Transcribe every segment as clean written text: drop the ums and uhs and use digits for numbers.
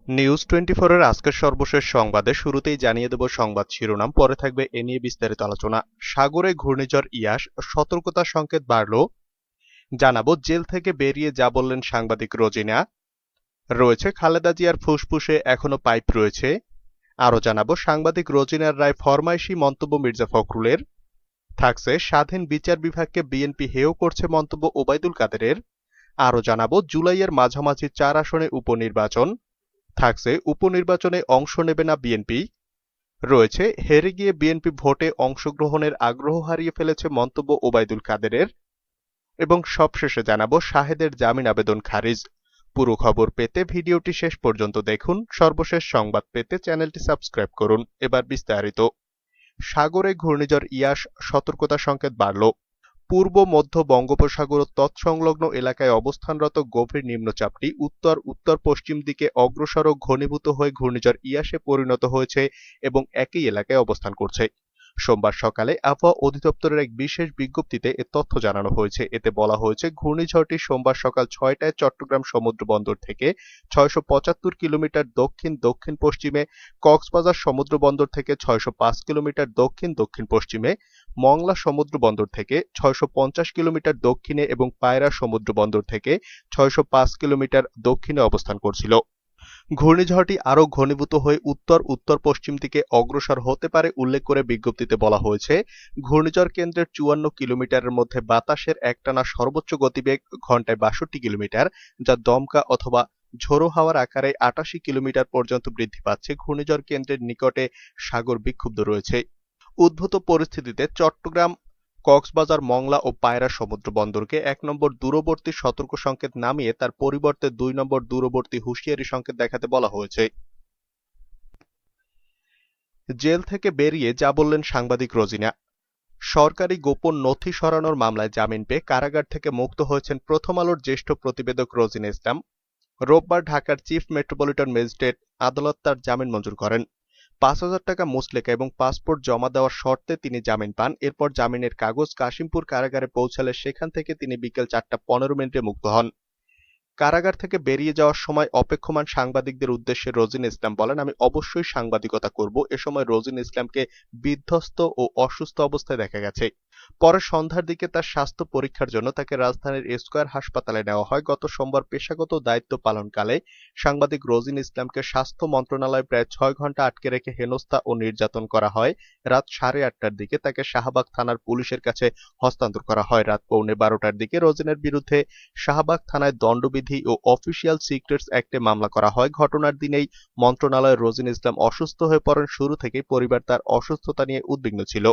News 24 এর আজকের সর্বশেষ সংবাদে শুরুতেই জানিয়ে দেব সংবাদ শিরোনাম, পরে থাকবে এ নিয়ে বিস্তারিত আলোচনা। সাগরে ঘূর্ণিঝড় ইয়াস, সতর্কতার সংকেত বাড়ল। জানাবো জেল থেকে বেরিয়ে যা বললেন সাংবাদিক রোজিনা। রয়েছে খালেদা জিয়ার ফুসফুসে এখনো পাইপ রয়েছে। আরও জানাবো সাংবাদিক রোজিনার রায় ফরমাইশি মন্তব্য মির্জা ফখরুলের। থাকছে স্বাধীন বিচার বিভাগকে বিএনপি হেয় করছে মন্তব্য ওবায়দুল কাদেরের। আরও জানাবো জুলাইয়ের মাঝামাঝি 4 আসনে উপনির্বাচন। থাকছে উপনির্বাচনে অংশ নেবে না বিএনপি। রয়েছে হেরে গিয়ে বিএনপি ভোটে অংশগ্রহণের আগ্রহ হারিয়ে ফেলেছে মন্তব্য ওবায়দুল কাদেরের। এবং সবশেষে জানাবো শাহেদের জামিন আবেদন খারিজ। পুরো খবর পেতে ভিডিওটি শেষ পর্যন্ত দেখুন। সর্বশেষ সংবাদ পেতে চ্যানেলটি সাবস্ক্রাইব করুন। এবার বিস্তারিত। সাগরে ঘূর্ণিঝড় ইয়াস, সতর্কতা সংকেত বাড়ল। পূর্ব মধ্য বঙ্গোপসাগর ও তৎসংলগ্ন এলাকায় অবস্থানরত গভীর নিম্নচাপটি উত্তর পশ্চিম দিকে অগ্রসর ও ঘনীভূত হয়ে ঘূর্ণিঝড় ইয়াসে পরিণত হয়েছে এবং একই এলাকায় অবস্থান করছে। সোমবার সকালে আবহাওয়া অধিদপ্তরের এক বিশেষ বিজ্ঞপ্তিতে এ তথ্য জানানো হয়েছে। এতে বলা হয়েছে ঘূর্ণিঝড়টি সোমবার সকাল 6টায় চট্টগ্রাম সমুদ্র বন্দর থেকে 675 কিলোমিটার দক্ষিণ দক্ষিণ পশ্চিমে, কক্সবাজার সমুদ্র বন্দর থেকে 605 কিলোমিটার দক্ষিণ দক্ষিণ পশ্চিমে, মংলা সমুদ্র বন্দর থেকে 650 কিলোমিটার দক্ষিণে এবং পায়রা সমুদ্র বন্দর থেকে 605 কিলোমিটার দক্ষিণে অবস্থান করছিল। ঘূর্ণিঝড়টি আরও ঘনীভূত হয়ে উত্তর পশ্চিম দিকে অগ্রসর হতে পারে উল্লেখ করে বিজ্ঞপ্তিতে বলা হয়েছে, ঘূর্ণিঝড় কেন্দ্রের 54 কিলোমিটারের মধ্যে বাতাসের একটানা সর্বোচ্চ গতিবেগ ঘন্টায় 62 কিলোমিটার, যা দমকা অথবা ঝোড়ো হাওয়ার আকারে 88 কিলোমিটার পর্যন্ত বৃদ্ধি পাচ্ছে। ঘূর্ণিঝড় কেন্দ্রের নিকটে সাগর বিক্ষুব্ধ রয়েছে। উদ্ভূত পরিস্থিতিতে চট্টগ্রাম, কক্সবাজার, মংলা ও পায়রা সমুদ্র বন্দরকে 1 নম্বর দূরবর্তী সতর্ক সংকেত নামিয়ে তার পরিবর্তে 2 নম্বর দূরবর্তী হুঁশিয়ারি সংকেত দেখাতে বলা হয়েছে। জেল থেকে বেরিয়ে যা বললেন সাংবাদিক রোজিনা। সরকারি গোপন নথি সরানোর মামলায় জামিন পেয়ে কারাগার থেকে মুক্ত হয়েছেন প্রথম আলোর জ্যেষ্ঠ প্রতিবেদক রোজিনা ইসলাম। রোববার ঢাকার চিফ মেট্রোপলিটন ম্যাজিস্ট্রেট আদালত তার জামিন মঞ্জুর করেন। 5,000 টাকা মুচলেকা এবং পাসপোর্ট জমা দেওয়ার শর্তে তিনি জামিন পান। এরপর জামিনের কাগজ কাশিমপুর কারাগারে পৌঁছালে সেখান থেকে তিনি বিকেল 4:15 মুক্ত হন। কারাগার থেকে বেরিয়ে যাওয়ার সময় অপেক্ষমান সাংবাদিকদের উদ্দেশ্যে রোজিনা ইসলাম বলেন, আমি অবশ্যই সাংবাদিকতা করব। এ সময় রোজিনা ইসলামকে বিধ্বস্ত ও অসুস্থ অবস্থায় দেখা গেছে। পরে সন্ধ্যার দিকে তার স্বাস্থ্য পরীক্ষার জন্য তাকে রাজধানীর স্কয়ার হাসপাতালে নেওয়া হয়। গত সোমবার পেশাগত দায়িত্ব পালনকালে সাংবাদিক রোজিনা ইসলামকে স্বাস্থ্য মন্ত্রণালয় প্রায় 6 ঘন্টা আটকে রেখে হেনস্থা ও নির্যাতন করা হয়। রাত 8:30টার দিকে তাকে শাহবাগ থানার পুলিশের কাছে হস্তান্তর করা হয়। রাত 12:15টার দিকে রোজিনার বিরুদ্ধে শাহবাগ থানায় দণ্ডবিধি ও অফিসিয়াল সিক্রেটস অ্যাক্টে মামলা করা হয়। ঘটনার দিনেই মন্ত্রণালয়ের রোজিনা ইসলাম অসুস্থ হয়ে পড়েন। শুরু থেকেই পরিবার তার অসুস্থতা নিয়ে উদ্বিগ্ন ছিল।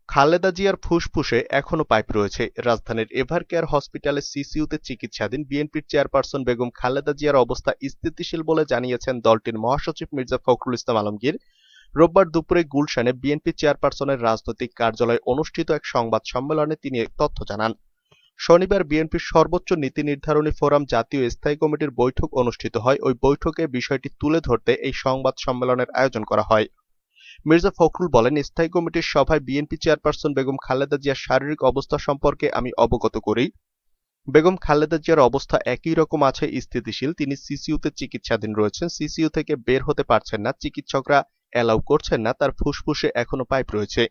খালেদা জিয়ার ফুসফুসে এখনো পাইপ রয়েছে। রাজধানীর এভারকেয়ার হসপিটালে সিসিইউতে চিকিৎসাধীন বিএনপির চেয়ারপারসন বেগম খালেদা জিয়ার অবস্থা স্থিতিশীল বলে জানিয়েছেন দলটির মহাসচিব মির্জা ফখরুল ইসলাম আলমগীর। রোববার দুপুরে গুলশানে বিএনপি চেয়ারপারসনের রাজনৈতিক কার্যালয়ে অনুষ্ঠিত এক সংবাদ সম্মেলনে তিনি এ তথ্য জানান। শনিবার বিএনপির সর্বোচ্চ নীতি নির্ধারণী ফোরাম জাতীয় স্থায়ী কমিটির বৈঠক অনুষ্ঠিত হয়। ওই বৈঠকে বিষয়টি তুলে ধরতে এই সংবাদ সম্মেলনের আয়োজন করা হয়। মির্জা ফখরুল বলেন, স্থায়ী কমিটির সভায় বিএনপি চেয়ারপারসন বেগম খালেদা জিয়ার শারীরিক অবস্থা সম্পর্কে আমি অবগত করি। বেগম খালেদা জিয়ার অবস্থা একই রকম আছে, স্থিতিশীল। তিনি সিসিইউতে চিকিৎসাধীন রয়েছেন। সিসিইউ থেকে বের হতে পারছেন না, চিকিৎসকরা অ্যালাউ করছেন না। তার ফুসফুসে এখনো পাইপ রয়েছে।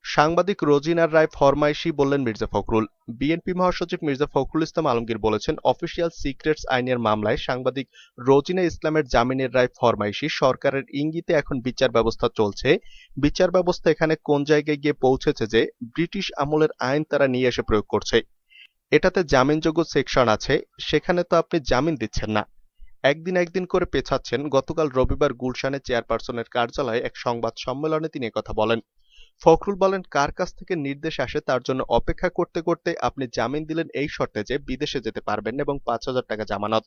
সাংবাদিক রোজিনার রায় ফরমাইশি বললেন মির্জা ফখরুল। বিএনপি মহাসচিব মির্জা ফখরুল ইসলাম আলমগীর বলেছেন, অফিসিয়াল সিক্রেটস আইনের মামলায় সাংবাদিক রোজিনা ইসলামের জামিনের রায় ফরমাইশি। সরকারের ইঙ্গিতে এখন বিচার ব্যবস্থা চলছে। বিচার ব্যবস্থা এখানে কোন জায়গায় গিয়ে পৌঁছেছে যে ব্রিটিশ আমলের আইন তারা নিয়ে এসে প্রয়োগ করছে। এটাতে জামিনযোগ্য সেকশন আছে, সেখানে তো আপনি জামিন দিচ্ছেন না, একদিন করে পেছাচ্ছেন। গতকাল রবিবার গুলশানে চেয়ারপারসনের কার্যালয়ে এক সংবাদ সম্মেলনে তিনি একথা বলেন। ফখরুল বলেন, কার কাছ থেকে নির্দেশ আসে তার জন্য অপেক্ষা করতে করতে আপনি জামিন দিলেন এই শর্তে যে বিদেশে যেতে পারবেন এবং 5,000 টাকা জামানত।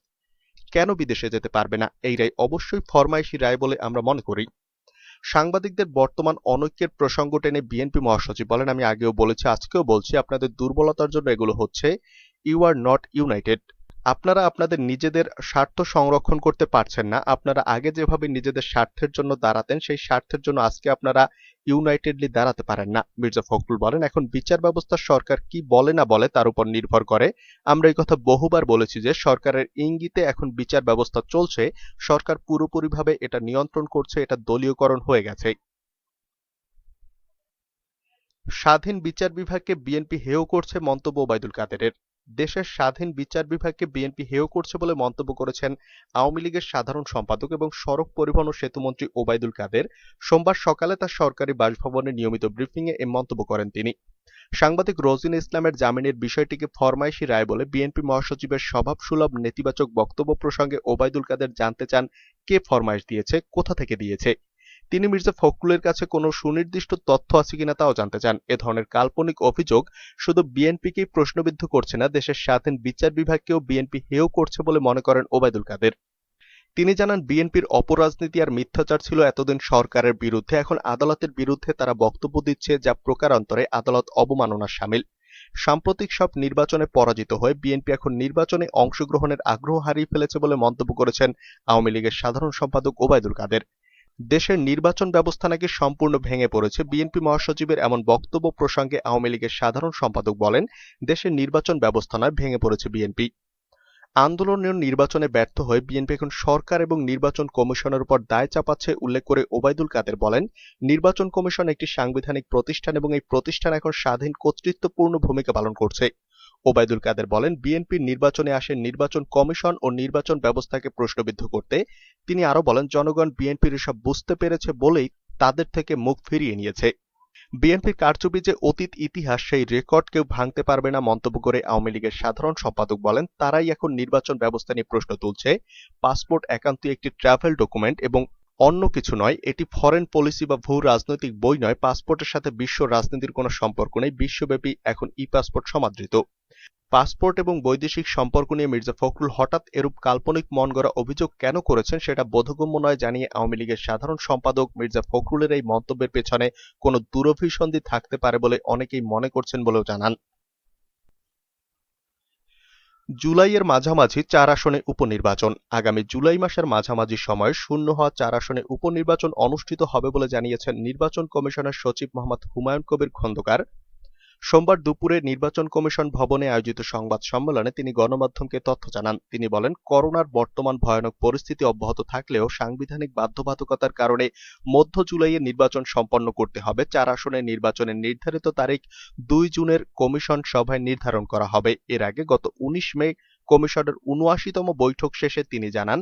কেন বিদেশে যেতে পারবে না? এই রায় অবশ্যই ফরমাইশি রায় বলে আমরা মনে করি। সাংবাদিকদের বর্তমান অনৈক্যের প্রসঙ্গ টেনে বিএনপি মহাসচিব বলেন, আমি আগেও বলেছি, আজকেও বলছি, আপনাদের দুর্বলতার জন্য এগুলো হচ্ছে। You are not united. আপনারা আপনাদের নিজেদের স্বার্থ সংরক্ষণ করতে পারছেন না। আপনারা আগে যেভাবে নিজেদের স্বার্থের জন্য দাঁড়াতেন, সেই স্বার্থের জন্য আজকে আপনারা ইউনাইটেডলি দাঁড়াতে পারেন না। মির্জা ফখরুল বলেন, এখন বিচার ব্যবস্থা সরকার কি বলে না বলে তার উপর নির্ভর করে। আমরা এই কথা বহুবার বলেছি যে সরকারের ইঙ্গিতে এখন বিচার ব্যবস্থা চলছে। সরকার পুরোপুরিভাবে এটা নিয়ন্ত্রণ করছে, এটা দলীয়করণ হয়ে গেছে। স্বাধীন বিচার বিভাগকে বিএনপি হেয় করছে, মন্তব্য ওবায়দুল কাদেরের। দেশের স্বাধীন বিচার বিভাগকে বিএনপি হেয় করছে বলে মন্তব্য করেছেন আওয়ামী লীগের সাধারণ সম্পাদক এবং সড়ক পরিবহন ও সেতুমন্ত্রী ওবায়দুল কাদের। সোমবার সকালে তার সরকারি বাসভবনে নিয়মিত ব্রিফিংয়ে এ মন্তব্য করেন তিনি। সাংবাদিক রোজিন ইসলামের জামিনের বিষয়টিকে ফরমাইশি রায় বলে বিএনপি মহাসচিবের স্বভাবসুলভ নেতিবাচক বক্তব্য প্রসঙ্গে ওবায়দুল কাদের জানতে চান, কে ফরমাইশ দিয়েছে, কোথা থেকে দিয়েছে। তিনি মির্জা ফখরুলের কাছে কোনো সুনির্দিষ্ট তথ্য আছে কিনা তাও জানতে চান। এ ধরনের কাল্পনিক অভিযোগ শুধু বিএনপিকেই প্রশ্নবিদ্ধ করছে না, দেশের স্বাধীন বিচার বিভাগকেও বিএনপি হেয় করছে বলে মনে করেন ওবায়দুল কাদের। তিনি জানান, বিএনপির অপরাজনীতি আর মিথ্যাচার ছিল এতদিন সরকারের বিরুদ্ধে, এখন আদালতের বিরুদ্ধে তারা বক্তব্য দিচ্ছে যা প্রকারান্তরে আদালত অবমাননার শামিল। সাম্প্রতিক সব নির্বাচনে পরাজিত হয়ে বিএনপি এখন নির্বাচনে অংশগ্রহণের আগ্রহ হারিয়ে ফেলেছে বলে মন্তব্য করেছেন আওয়ামী লীগের সাধারণ সম্পাদক ওবায়দুল কাদের। দেশের নির্বাচন ব্যবস্থা নাকি সম্পূর্ণ ভেঙে পড়েছে। বিএনপি মহাসচিবের এমন বক্তব্য প্রসঙ্গে আওয়ামী লীগের সাধারণ সম্পাদক বলেন, দেশের নির্বাচন ব্যবস্থা নয়, ভেঙে পড়েছে বিএনপি। আন্দোলনীয় নির্বাচনে ব্যর্থ হয়ে বিএনপি এখন সরকার এবং নির্বাচন কমিশনের উপর দায় চাপাচ্ছে উল্লেখ করে ওবায়দুল কাদের বলেন, নির্বাচন কমিশন একটি সাংবিধানিক প্রতিষ্ঠান এবং এই প্রতিষ্ঠান এখন স্বাধীন কর্তৃত্বপূর্ণ ভূমিকা পালন করছে। ওবায়দুল কাদের বলেন, বিএনপির নির্বাচনে আসে নির্বাচন কমিশন ও নির্বাচন ব্যবস্থাকে প্রশ্নবিদ্ধ করতে। তিনি আরো বলেন, জনগণ বিএনপির এসব বুঝতে পেরেছে বলেই তাদের থেকে মুখ ফিরিয়ে নিয়েছে। বিএনপির কারচুপি যে অতীত ইতিহাস, সেই রেকর্ড কেউ ভাঙতে পারবে না মন্তব্য করে আওয়ামী লীগের সাধারণ সম্পাদক বলেন, তারাই এখন নির্বাচন ব্যবস্থা নিয়ে প্রশ্ন তুলছে। পাসপোর্ট একান্তই একটি ট্রাভেল ডকুমেন্ট এবং অন্য কিছু নয়। এটি ফরেন পলিসি বা ভূ রাজনৈতিক বই নয়। পাসপোর্টের সাথে বিশ্ব রাজনীতির কোনো সম্পর্ক নেই। বিশ্বব্যাপী এখন ই পাসপোর্ট সমাদৃত। পাসপোর্ট এবং বৈদেশিক সম্পর্ক নিয়ে মির্জা ফখরুল হঠাৎ এরূপ কাল্পনিক মনগড়া অভিযোগ কেন করেছেন সেটা বোধগম্য নয় জানিয়ে আওয়ামী লীগের সাধারণ সম্পাদক মির্জা ফখরুলের এই মন্তব্যের পেছনে কোনো দূরভিসন্ধি থাকতে পারে বলে অনেকেই মনে করছেন বলেও জানান। জুলাইয়ের মাঝামাঝি ৪ আসনে উপনির্বাচন। আগামী জুলাই মাসের মাঝামাঝি সময়ে শূন্য হওয়া ৪ আসনে উপনির্বাচন অনুষ্ঠিত হবে বলে জানিয়েছেন নির্বাচন কমিশনের সচিব মোহাম্মদ হুমায়ুন কবির খন্দকার। সোমবার দুপুরে নির্বাচন কমিশন ভবনে আয়োজিত সংবাদ সম্মেলনে তিনি গণমাধ্যমকে তথ্য জানান। তিনি বলেন, করোনার বর্তমান ভয়ানক পরিস্থিতি অব্যাহত থাকলেও সাংবিধানিক বাধ্যবাধকতার কারণে মধ্য জুলাইয়ে নির্বাচন সম্পন্ন করতে হবে। ৪ আসনের নির্বাচনের নির্ধারিত তারিখ ২ জুনের কমিশন সভায় নির্ধারণ করা হবে। এর আগে গত ১৯ মে কমিশনের ৭৯তম বৈঠক শেষে তিনি জানান,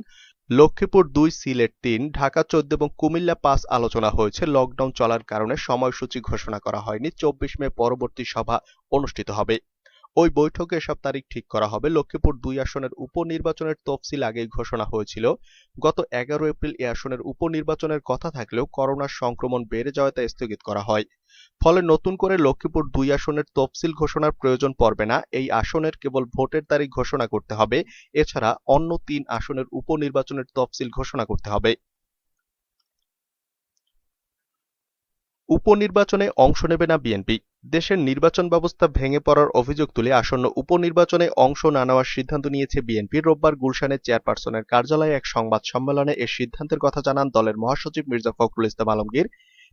লক্ষ্মীপুর ২, সিলেট ৩, ঢাকা ১৪ এবং কুমিল্লা ৫ আলোচনা হয়েছে। লকডাউন চলার কারণে সময়সূচি ঘোষণা করা হয়নি। ২৪ মে পরবর্তী সভা অনুষ্ঠিত হবে। ওই বৈঠকে এসব তারিখ ঠিক করা হবে। লক্ষ্মীপুর ২ আসনের উপনির্বাচনের তফসিল আগেই ঘোষণা হয়েছিল। গত ১১ এপ্রিল এ আসনের উপনির্বাচনের কথা থাকলেও করোনার সংক্রমণ বেড়ে যাওয়ায় তা স্থগিত করা হয়। ফলে নতুন করে লক্ষ্মীপুর ২ আসনের তফসিল ঘোষণার প্রয়োজন পড়বে না। এই আসনের কেবল ভোটের তারিখ ঘোষণা করতে হবে। এছাড়া অন্য ৩ আসনের উপনির্বাচনের তফসিল ঘোষণা করতে হবে। উপনির্বাচনে অংশ নেবে না বিএনপি। দেশের নির্বাচন ব্যবস্থা ভেঙে পড়ার অভিযোগ তুলে আসন্ন উপনির্বাচনে অংশ না নেওয়ার সিদ্ধান্ত নিয়েছে বিএনপি। রোববার গুলশানের চেয়ারপারসনের কার্যালয়ে এক সংবাদ সম্মেলনে এ সিদ্ধান্তের কথা জানান দলের মহাসচিব মির্জা ফখরুল ইসলাম আলমগীর।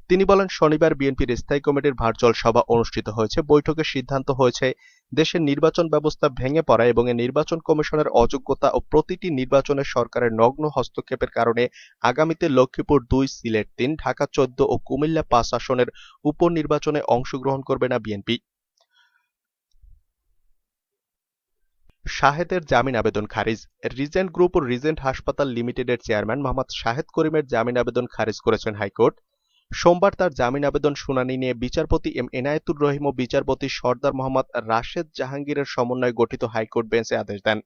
তিনি বলেন, শনিবার বিএনপির স্থায়ী কমিটির ভার্চুয়াল সভা অনুষ্ঠিত হয়েছে। বৈঠকে সিদ্ধান্ত হয়েছে, দেশের নির্বাচন ব্যবস্থা ভেঙে পড়া এবং এ নির্বাচন কমিশনের অযোগ্যতা ও প্রতিটি নির্বাচনে সরকারের নগ্ন হস্তক্ষেপের কারণে আগামীতে লক্ষ্মীপুর ২, সিলেট ৩, ঢাকা ১৪ ও কুমিল্লা ৫ আসনের উপনির্বাচনে অংশগ্রহণ করবে না বিএনপি। শাহেদের জামিন আবেদন খারিজ। রিজেন্ট গ্রুপ ও রিজেন্ট হাসপাতাল লিমিটেডের চেয়ারম্যান মোহাম্মদ শাহেদ করিমের জামিন আবেদন খারিজ করেছেন হাইকোর্ট। সোমবার তার জামিন আবেদন শুনানি নিয়ে বিচারপতি এম এনায়েতুর রহিম ও বিচারপতি সরদার মোহাম্মদ রাশেদ জাহাঙ্গীরের সমন্বয়ে গঠিত হাইকোর্ট বেঞ্চ এ আদেশ দেন।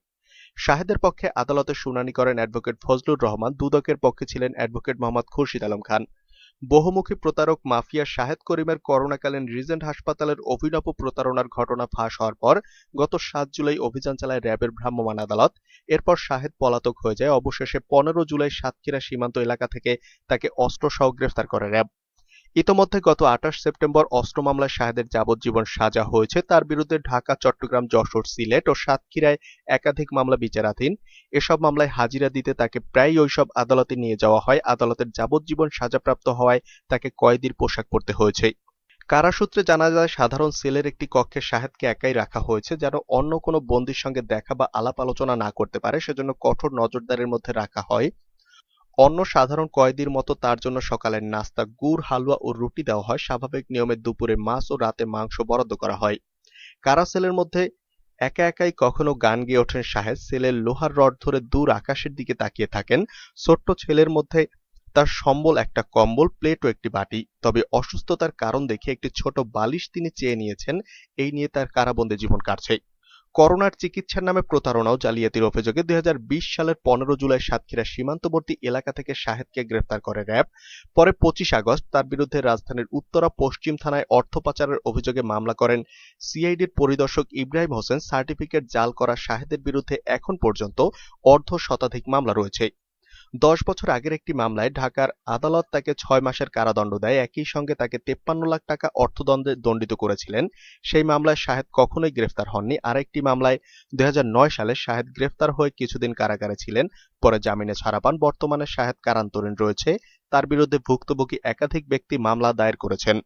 শাহেদের পক্ষে আদালতে শুনানি করেন অ্যাডভোকেট ফজলুর রহমান। দুদকের পক্ষে ছিলেন অ্যাডভোকেট মোহাম্মদ খুরশিদ আলম খান। বহুমুখী প্রতারক মাফিয়া শাহেদ করিমের করোনাকালীন রিজেন্ট হাসপাতালের অভিনব প্রতারণার ঘটনা ফাঁস হওয়ার পর গত ৭ জুলাই অভিযান চালায় র্যাবের ভ্রাম্যমাণ আদালত। এরপর শাহেদ পলাতক হয়ে যায়। অবশেষে ১৫ জুলাই সাতক্ষীরা সীমান্ত এলাকা থেকে তাকে অস্ত্রসহ গ্রেফতার করে র্যাব। ইতোমধ্যে গত ২৮ সেপ্টেম্বর অস্ত্র মামলায় শাহেদের যাবজ্জীবন সাজা হয়েছে। তার বিরুদ্ধে ঢাকা, চট্টগ্রাম, যশোর, সিলেট ও সাতক্ষীরায় একাধিক মামলা বিচারাধীন। এসব মামলায় হাজিরা দিতে তাকে প্রায়ই ওইসব আদালতে নিয়ে যাওয়া হয়। আদালতের যাবজ্জীবন সাজাপ্রাপ্ত হওয়ায় তাকে কয়েদির পোশাক পরতে হয়েছে। কারা সূত্রে জানা যায়, সাধারণ সেলের একটি কক্ষে শাহেদকে একাই রাখা হয়েছে যেন অন্য কোনো বন্দীর সঙ্গে দেখা বা আলাপ আলোচনা না করতে পারে, সেজন্য কঠোর নজরদারির মধ্যে রাখা হয়। অন্য সাধারণ কয়েদির মতো তার জন্য সকালের নাস্তা, গুড়, হালুয়া ও রুটি দেওয়া হয়। স্বাভাবিক নিয়মে দুপুরে মাছ ও রাতে মাংস বরাদ্দ করা হয়। কারা সেলের মধ্যে একা একাই কখনো গান গেয়ে ওঠেন শাহেদ। সেলের লোহার রড ধরে দূর আকাশের দিকে তাকিয়ে থাকেন। ছোট্ট ছেলের মধ্যে তার সম্বল একটা কম্বল, প্লেট ও একটি বাটি। তবে অসুস্থতার কারণ দেখে একটি ছোট বালিশ তিনি চেয়ে নিয়েছেন। এই নিয়ে তার কারাবন্দী জীবন কাটছে। করোনার চিকিৎসার নামে প্রতারণা ও জালিয়াতির অভিযোগে ২০২০ সালের ১৫ জুলাই সাতক্ষীরা সীমান্তবর্তী এলাকা থেকে শাহেদকে গ্রেফতার করে র‍্যাব। পরে ২৫ আগস্ট তার বিরুদ্ধে রাজধানীর উত্তরা পশ্চিম থানায় অর্থ পাচারের অভিযোগে মামলা করেন সিআইডির পরিদর্শক ইব্রাহিম হোসেন। সার্টিফিকেট জাল করা শাহেদের বিরুদ্ধে এখন পর্যন্ত অর্ধশতাধিক মামলা রয়েছে। ১০ বছর আগের একটি মামলায় ঢাকার আদালত তাকে ৬ মাসের কারাদণ্ড দেয়। একই সঙ্গে তাকে ৫৩ লাখ টাকা অর্থদণ্ডে দণ্ডিত করেছিলেন। সেই মামলায় শাহেদ কখনোই গ্রেফতার হননি। আরেকটি মামলায় ২০০৯ সালে শাহেদ গ্রেফতার হয়ে কিছুদিন কারাগারে ছিলেন। পরে জামিনে ছাড়া পান। বর্তমানে শাহেদ কারান্তরীণ রয়েছে। তার বিরুদ্ধে ভুক্তভোগী একাধিক ব্যক্তি মামলা দায়ের করেছেন।